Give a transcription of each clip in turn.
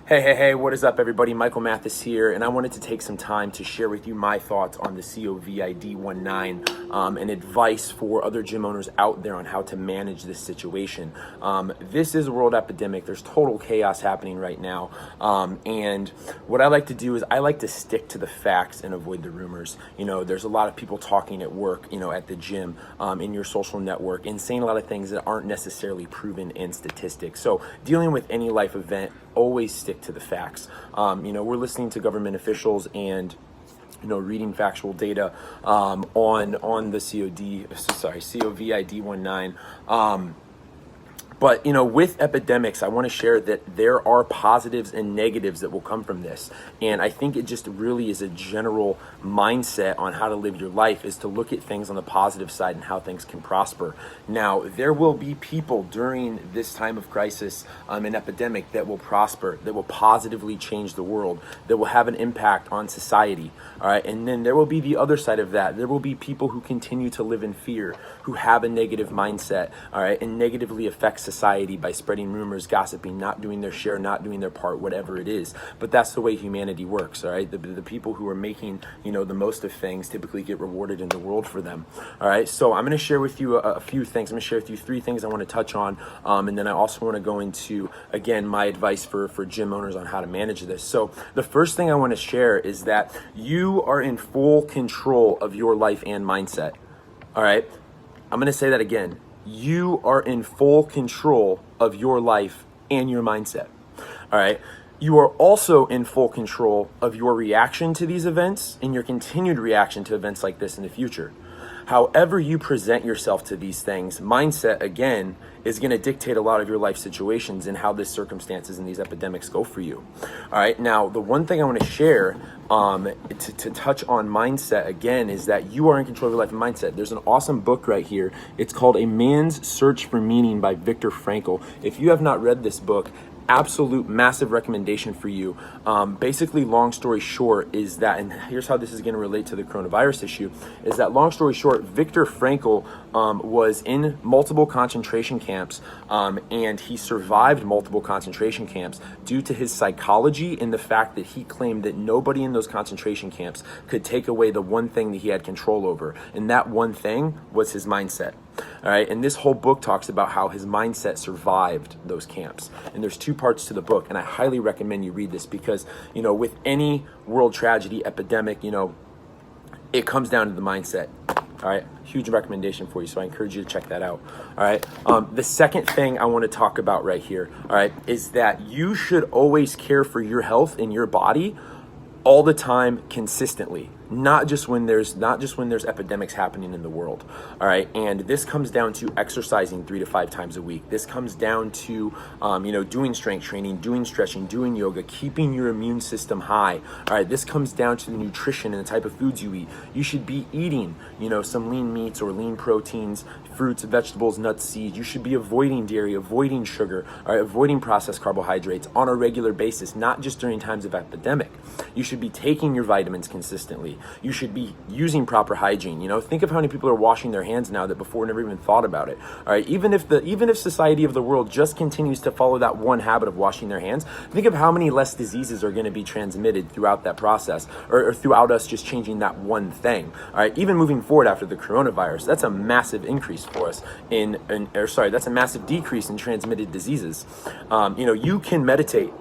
Hey, what is up, everybody? Michael Mathis here, and I wanted to take some time to share with you my thoughts on the COVID-19 and advice for other gym owners out there on how to manage this situation. This is a world epidemic. There's total chaos happening right now, and what I like to do is I like to stick to the facts and avoid the rumors. There's a lot of people talking at work, at the gym, in your social network, and saying a lot of things that aren't necessarily proven in statistics. So dealing with any life event, always stick to the facts. We're listening to government officials and reading factual data on the COVID-19. But with epidemics, I want to share that there are positives and negatives that will come from this. And I think it just really is a general mindset on how to live your life, is to look at things on the positive side and how things can prosper. Now, there will be people during this time of crisis, an epidemic, that will prosper, that will positively change the world, that will have an impact on society. All right. And then there will be the other side of that. There will be people who continue to live in fear, who have a negative mindset, all right, and negatively affect society by spreading rumors, gossiping, not doing their share, not doing their part, whatever it is. But that's the way humanity works, all right? The people who are making, the most of things typically get rewarded in the world for them, all right? So I'm going to share with you a few things. I'm going to share with you 3 things I want to touch on, and then I also want to go into, again, my advice for gym owners on how to manage this. So the first thing I want to share is that you are in full control of your life and mindset, all right? I'm going to say that again. You are in full control of your life and your mindset. All right. You are also in full control of your reaction to these events and your continued reaction to events like this in the future. However you present yourself to these things, mindset, again, is going to dictate a lot of your life situations and how the circumstances and these epidemics go for you. All right. Now, the one thing I want to share to touch on mindset again is that you are in control of your life and mindset. There's an awesome book right here. It's called A Man's Search for Meaning by Viktor Frankl. If you have not read this book, absolute massive recommendation for you. Basically, long story short is that, and here's how this is going to relate to the coronavirus issue, is that long story short, Viktor Frankl was in multiple concentration camps, and he survived multiple concentration camps due to his psychology and the fact that he claimed that nobody in those concentration camps could take away the one thing that he had control over, and that one thing was his mindset. All right, and this whole book talks about how his mindset survived those camps. And there's 2 parts to the book, and I highly recommend you read this because, with any world tragedy, epidemic, it comes down to the mindset. All right, huge recommendation for you, so I encourage you to check that out. All right, the second thing I want to talk about right here, all right, is that you should always care for your health and your body all the time, consistently, not just when there's epidemics happening in the world. All right, and this comes down to exercising 3 to 5 times a week. This comes down to doing strength training, doing stretching, doing yoga, keeping your immune system high. All right, this comes down to the nutrition and the type of foods you eat. You should be eating some lean meats or lean proteins, fruits, vegetables, nuts, seeds. You should be avoiding dairy, avoiding sugar, all right, avoiding processed carbohydrates on a regular basis, not just during times of epidemic. You should be taking your vitamins consistently. You should be using proper hygiene. Think of how many people are washing their hands now that before never even thought about it. All right, even if society of the world just continues to follow that one habit of washing their hands, think of how many less diseases are going to be transmitted throughout that process, or throughout us just changing that one thing. All right, even moving forward after the coronavirus, that's a massive increase for us that's a massive decrease in transmitted diseases. You can meditate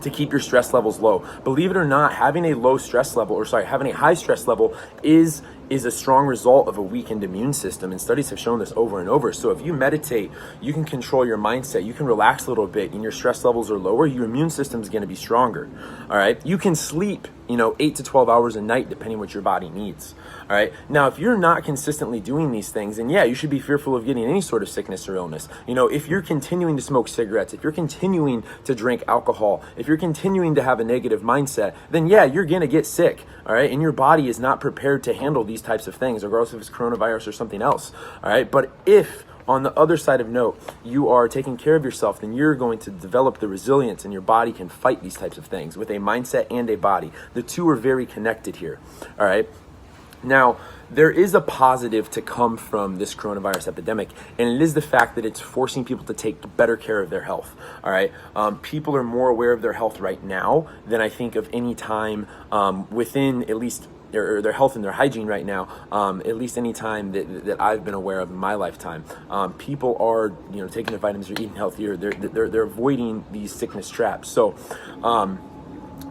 to keep your stress levels low. Believe it or not, having a having a high stress level is a strong result of a weakened immune system, and studies have shown this over and over. So if you meditate, you can control your mindset, you can relax a little bit, and your stress levels are lower, your immune system is going to be stronger. All right, you can sleep 8 to 12 hours a night, depending what your body needs. All right. Now, if you're not consistently doing these things, then you should be fearful of getting any sort of sickness or illness. If you're continuing to smoke cigarettes, if you're continuing to drink alcohol, if you're continuing to have a negative mindset, then you're going to get sick. All right. And your body is not prepared to handle these types of things, regardless if it's coronavirus or something else. All right. But if on the other side of note, you are taking care of yourself, then you're going to develop the resilience, and your body can fight these types of things with a mindset and a body. The two are very connected here. All right. Now, there is a positive to come from this coronavirus epidemic, and it is the fact that it's forcing people to take better care of their health. All right, people are more aware of their health right now than I think of any time within at least their health and their hygiene right now, at least any time that I've been aware of in my lifetime. People are taking their vitamins, they're eating healthier, they're avoiding these sickness traps. So.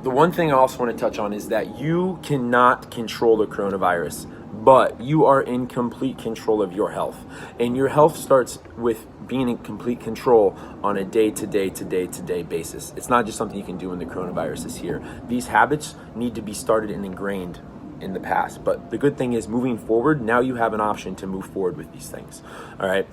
The one thing I also want to touch on is that you cannot control the coronavirus, but you are in complete control of your health. And your health starts with being in complete control on a day-to-day basis. It's not just something you can do when the coronavirus is here. These habits need to be started and ingrained in the past. But the good thing is, moving forward, now you have an option to move forward with these things. All right.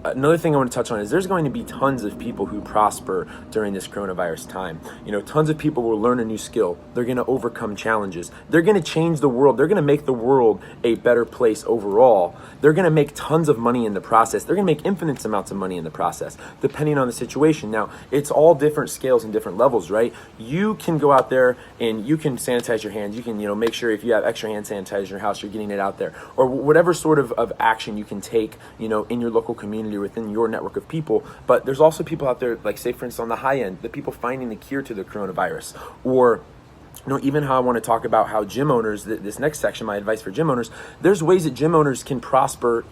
Another thing I want to touch on is there's going to be tons of people who prosper during this coronavirus time. Tons of people will learn a new skill. They're going to overcome challenges. They're going to change the world. They're going to make the world a better place overall. They're going to make tons of money in the process. They're going to make infinite amounts of money in the process, depending on the situation. Now, it's all different scales and different levels, right? You can go out there and you can sanitize your hands. You can, make sure if you have extra hand sanitizer in your house, you're getting it out there, or whatever sort of action you can take, in your local community, within your network of people. But there's also people out there, like say for instance on the high end, the people finding the cure to the coronavirus, or even how I want to talk about how gym owners, this next section, my advice for gym owners, there's ways that gym owners can prosper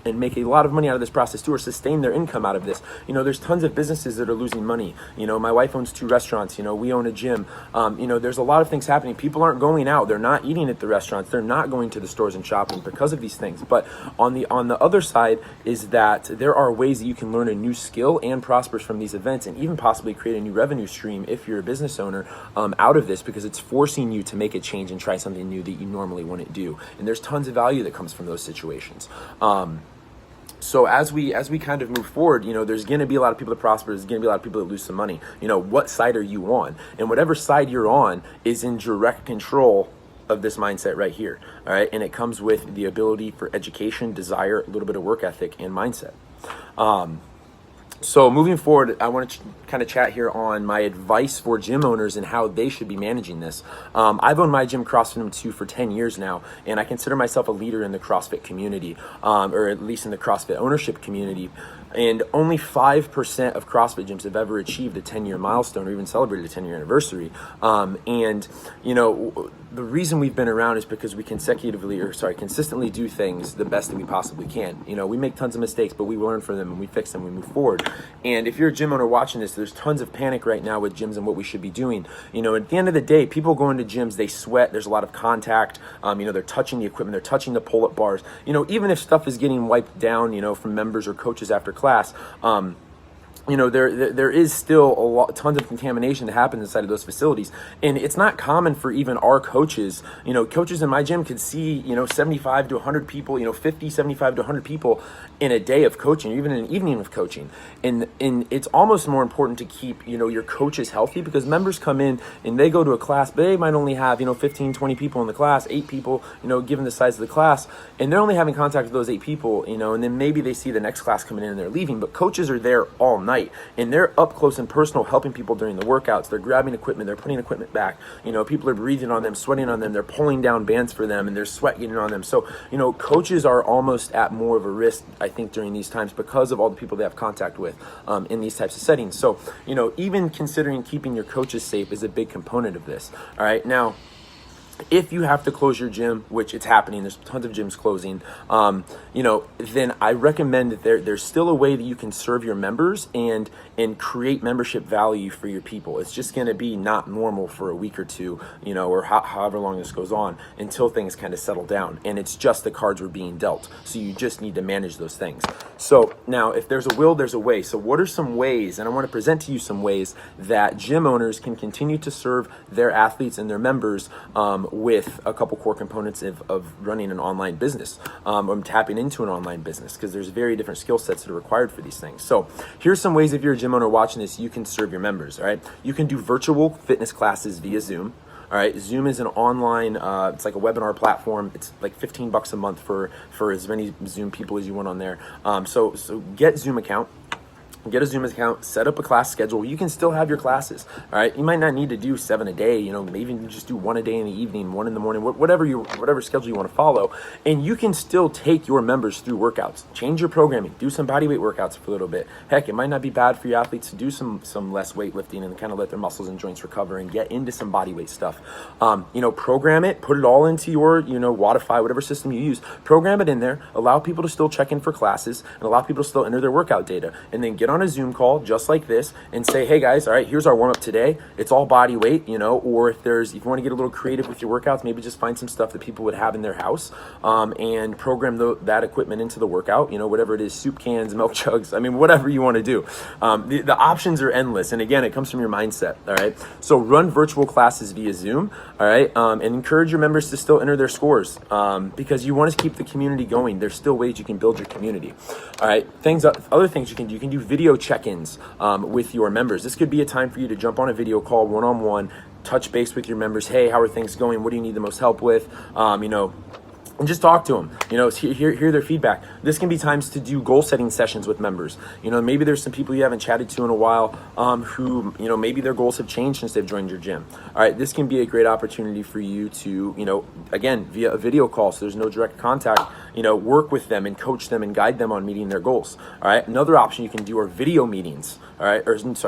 and make a lot of money out of this process too, or sustain their income out of this. There's tons of businesses that are losing money. My wife owns 2 restaurants. We own a gym. There's a lot of things happening. People aren't going out. They're not eating at the restaurants. They're not going to the stores and shopping because of these things. But on the other side is that there are ways that you can learn a new skill and prosper from these events, and even possibly create a new revenue stream if you're a business owner out of this, because it's forcing you to make a change and try something new that you normally wouldn't do. And there's tons of value that comes from those situations. So as we kind of move forward, there's going to be a lot of people that prosper. There's going to be a lot of people that lose some money. What side are you on? And whatever side you're on is in direct control of this mindset right here. All right. And it comes with the ability for education, desire, a little bit of work ethic, and mindset. So moving forward, I want to kind of chat here on my advice for gym owners and how they should be managing this. I've owned my gym, CrossFit 2, for 10 years now, and I consider myself a leader in the CrossFit community, or at least in the CrossFit ownership community. And only 5% of CrossFit gyms have ever achieved a 10-year milestone or even celebrated a 10-year anniversary. The reason we've been around is because we consistently do things the best that we possibly can. We make tons of mistakes, but we learn from them and we fix them, we move forward. And if you're a gym owner watching this, there's tons of panic right now with gyms and what we should be doing. At the end of the day, people go into gyms, they sweat, there's a lot of contact, they're touching the equipment, they're touching the pull-up bars. Even if stuff is getting wiped down, from members or coaches after class, there is still tons of contamination that happens inside of those facilities. And it's not common for even our coaches. Coaches in my gym could see, 75 to 100 people, 50, 75 to 100 people in a day of coaching, or even in an evening of coaching. And it's almost more important to keep, your coaches healthy, because members come in and they go to a class, but they might only have, 15, 20 people in the class, 8 people, given the size of the class, and they're only having contact with those 8 people, and then maybe they see the next class coming in and they're leaving, but coaches are there all night. And they're up close and personal helping people during the workouts. They're grabbing equipment, they're putting equipment back. People are breathing on them, sweating on them, they're pulling down bands for them, and there's sweat getting on them. So, coaches are almost at more of a risk, I think, during these times because of all the people they have contact with in these types of settings. So, even considering keeping your coaches safe is a big component of this. All right. Now, if you have to close your gym, which it's happening, there's tons of gyms closing, then I recommend that there's still a way that you can serve your members and create membership value for your people. It's just going to be not normal for a week or two, or however long this goes on until things kind of settle down. And it's just the cards we're being dealt. So you just need to manage those things. So now, if there's a will, there's a way. So what are some ways, and I want to present to you some ways that gym owners can continue to serve their athletes and their members with a couple core components of running an online business, or tapping into an online business, because there's very different skill sets that are required for these things. So here's some ways, if you're a gym owner watching this, you can serve your members. All right, you can do virtual fitness classes via Zoom. All right, Zoom is an online, it's like a webinar platform. It's like $15 a month for as many Zoom people as you want on there. So get Zoom account. get a Zoom account, set up a class schedule. You can still have your classes, all right? You might not need to do 7 a day, maybe even just do 1 a day in the evening, 1 in the morning, whatever schedule you want to follow. And you can still take your members through workouts, change your programming, do some bodyweight workouts for a little bit. Heck, it might not be bad for your athletes to do some less weightlifting and kind of let their muscles and joints recover and get into some bodyweight stuff. Program it, put it all into your, Wodify, whatever system you use, program it in there, allow people to still check in for classes and allow people to still enter their workout data, and then get on a Zoom call just like this and say, hey guys, all right, here's our warm up today. It's all body weight, or if you want to get a little creative with your workouts, maybe just find some stuff that people would have in their house, and program that equipment into the workout, whatever it is, soup cans, milk jugs, whatever you want to do. The options are endless. And again, it comes from your mindset. All right. So run virtual classes via Zoom. All right. And encourage your members to still enter their scores, because you want to keep the community going. There's still ways you can build your community. All right. Other things you can do video check-ins with your members. This could be a time for you to jump on a video call one-on-one, touch base with your members. Hey, how are things going? What do you need the most help with? And just talk to them, hear their feedback. This can be times to do goal setting sessions with members. Maybe there's some people you haven't chatted to in a while, who, maybe their goals have changed since they've joined your gym. All right, this can be a great opportunity for you to, again, via a video call, so there's no direct contact, work with them and coach them and guide them on meeting their goals. All right, another option you can do are video meetings. All right,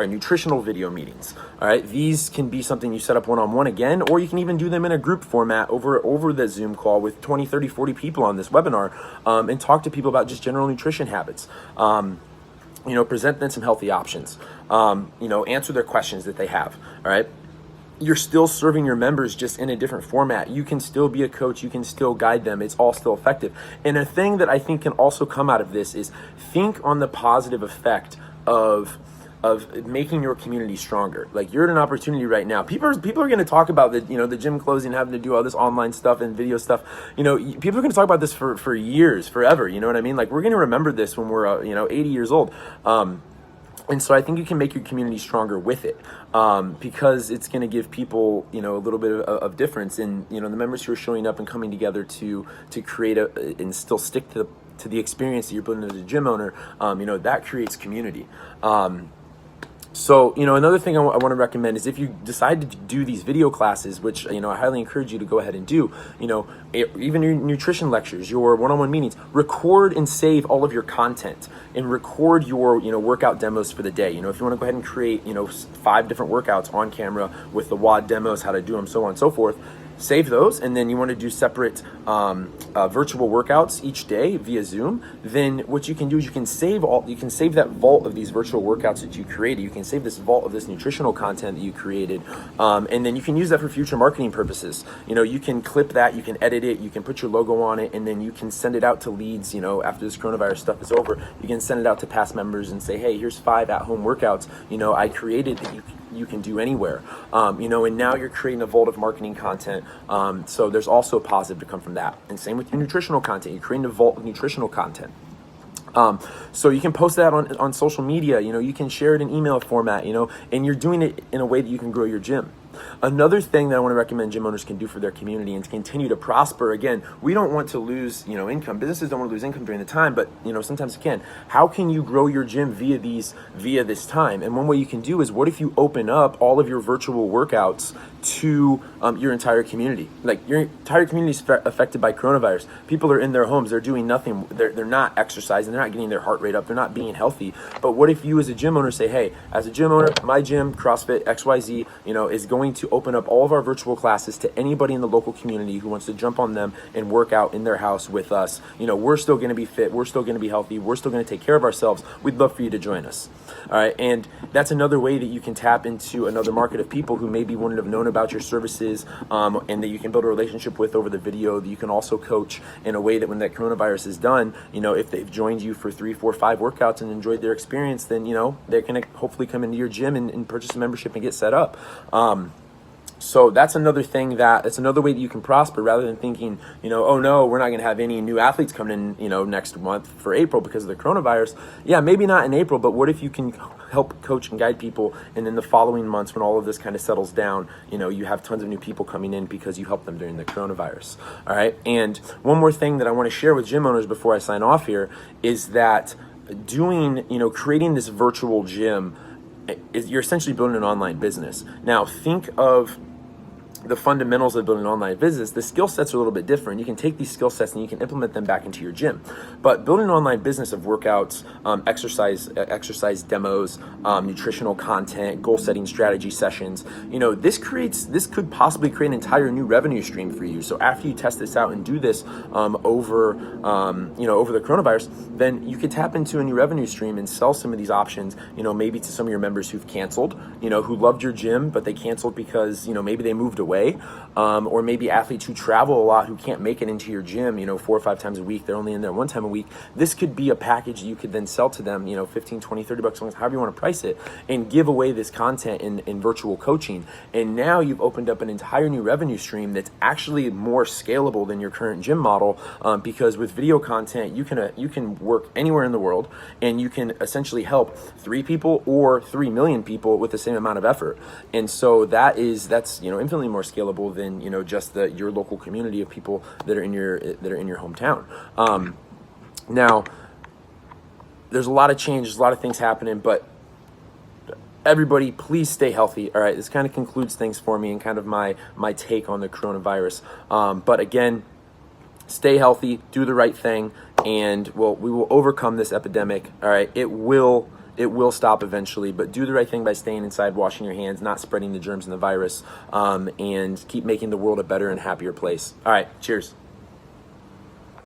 nutritional video meetings. All right, these can be something you set up one-on-one again, or you can even do them in a group format over the Zoom call with 20, 30, 40 people on this webinar, and talk to people about just general nutrition habits. Present them some healthy options. Answer their questions that they have. All right. You're still serving your members just in a different format. You can still be a coach. You can still guide them. It's all still effective. And a thing that I think can also come out of this is think on the positive effect of making your community stronger. Like, you're at an opportunity right now. People are going to talk about the gym closing, having to do all this online stuff and video stuff. People are going to talk about this for years, forever. You know what I mean? Like, we're going to remember this when we're 80 years old. And so I think you can make your community stronger with it, because it's going to give people, a little bit of difference in, the members who are showing up and coming together to create and still stick to the experience that you're building as a gym owner. That creates community. So, another thing I want to recommend is if you decide to do these video classes, which, I highly encourage you to go ahead and do, even your nutrition lectures, your one-on-one meetings, record and save all of your content and record your, workout demos for the day. If you want to go ahead and create, 5 different workouts on camera with the WOD demos, how to do them, so on and so forth. Save those, and then you want to do separate virtual workouts each day via Zoom. Then what you can do is you can save that vault of these virtual workouts that you created. You can save this vault of this nutritional content that you created, and then you can use that for future marketing purposes. You can clip that, you can edit it, you can put your logo on it, and then you can send it out to leads. After this coronavirus stuff is over, you can send it out to past members and say, hey, here's 5 at-home workouts I created that you can do anywhere. And now you're creating a vault of marketing content. So there's also a positive to come from that. And same with your nutritional content. You're creating a vault of nutritional content. So you can post that on social media. You can share it in email format, and you're doing it in a way that you can grow your gym. Another thing that I want to recommend gym owners can do for their community and to continue to prosper, again, we don't want to lose, income. Businesses don't want to lose income during the time, but, sometimes you can. How can you grow your gym via this time? And one way you can do is, what if you open up all of your virtual workouts to your entire community? Like, your entire community is affected by coronavirus. People are in their homes. They're doing nothing. They're not exercising. They're not getting their heart rate up. They're not being healthy. But what if you as a gym owner say, hey, as a gym owner, my gym, CrossFit, XYZ, is going to open up all of our virtual classes to anybody in the local community who wants to jump on them and work out in their house with us. We're still going to be fit. We're still going to be healthy. We're still going to take care of ourselves. We'd love for you to join us. All right. And that's another way that you can tap into another market of people who maybe wouldn't have known about your services, and that you can build a relationship with over the video, that you can also coach in a way that when that coronavirus is done, if they've joined you for 3, 4, 5 workouts and enjoyed their experience, then, they're going to hopefully come into your gym and purchase a membership and get set up. So that's another thing it's another way that you can prosper, rather than thinking, oh no, we're not going to have any new athletes coming in, next month for April because of the coronavirus. Yeah, maybe not in April, but what if you can help coach and guide people, and then the following months when all of this kind of settles down, you have tons of new people coming in because you helped them during the coronavirus. All right. And one more thing that I want to share with gym owners before I sign off here is that creating this virtual gym, you're essentially building an online business. Now think of the fundamentals of building an online business. The skill sets are a little bit different. You can take these skill sets and you can implement them back into your gym. But building an online business of workouts, exercise demos, nutritional content, goal setting strategy sessions, this could possibly create an entire new revenue stream for you. So after you test this out and do this over the coronavirus, then you could tap into a new revenue stream and sell some of these options, maybe to some of your members who've canceled, who loved your gym, but they canceled because, maybe they moved away. Or maybe athletes who travel a lot who can't make it into your gym, 4 or 5 times a week. They're only in there 1 time a week. This could be a package you could then sell to them, 15, 20, 30 bucks a month, however you want to price it, and give away this content in virtual coaching. And now you've opened up an entire new revenue stream that's actually more scalable than your current gym model, because with video content, you can work anywhere in the world and you can essentially help 3 people or 3 million people with the same amount of effort. And so that's infinitely more scalable than just your local community of people that are in your hometown. Now, there's a lot of change, there's a lot of things happening, but everybody, please stay healthy. All right, this kind of concludes things for me and kind of my take on the coronavirus. But again, stay healthy, do the right thing, and we will overcome this epidemic. All right, it will stop eventually, but do the right thing by staying inside, washing your hands, not spreading the germs and the virus, and keep making the world a better and happier place. All right, cheers.